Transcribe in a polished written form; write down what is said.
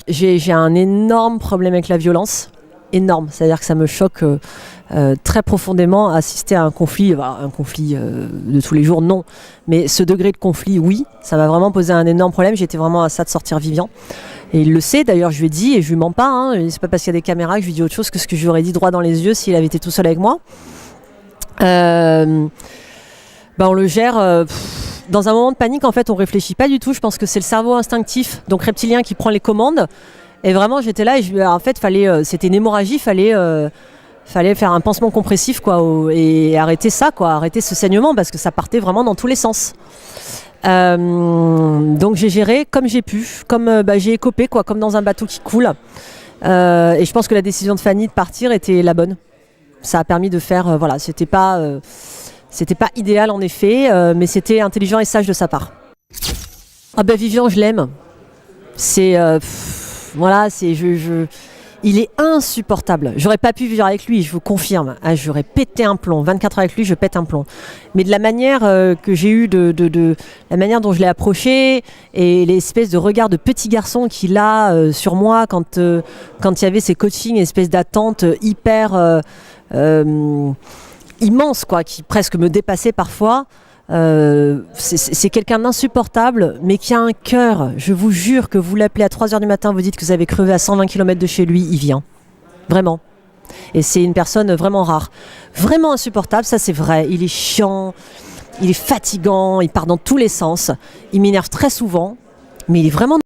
J'ai un énorme problème avec la violence. Énorme, c'est-à-dire que ça me choque très profondément assister à un conflit, de tous les jours, non, mais ce degré de conflit, oui, ça m'a vraiment posé un énorme problème, j'étais vraiment à ça de sortir vivant, et il le sait, d'ailleurs je lui ai dit, et je lui mens pas, hein, c'est pas parce qu'il y a des caméras que je lui dis autre chose que ce que je lui aurais dit droit dans les yeux s'il avait été tout seul avec moi. On le gère... dans un moment de panique, en fait, on réfléchit pas du tout, je pense que c'est le cerveau instinctif, donc reptilien, qui prend les commandes. Et vraiment, j'étais là et en fait, c'était une hémorragie, fallait faire un pansement compressif, quoi, et arrêter ça, quoi, arrêter ce saignement parce que ça partait vraiment dans tous les sens. Donc j'ai géré comme j'ai pu, j'ai écopé, quoi, comme dans un bateau qui coule. Et je pense que la décision de Fanny de partir était la bonne. Ça a permis de faire, c'était pas idéal en effet, mais c'était intelligent et sage de sa part. Vivian, je l'aime. Il est insupportable. J'aurais pas pu vivre avec lui, je vous confirme. J'aurais pété un plomb. 24 heures avec lui, je pète un plomb. Mais de la manière que j'ai eue, de la manière dont je l'ai approché, et l'espèce de regard de petit garçon qu'il a sur moi quand il y avait ces coachings, espèce d'attente hyper immense, quoi, qui presque me dépassait parfois. C'est quelqu'un d'insupportable, mais qui a un cœur. Je vous jure que vous l'appelez à 3h du matin, vous dites que vous avez crevé à 120 km de chez lui, il vient. Vraiment. Et c'est une personne vraiment rare. Vraiment insupportable, ça c'est vrai. Il est chiant, il est fatigant, il part dans tous les sens. Il m'énerve très souvent, mais il est vraiment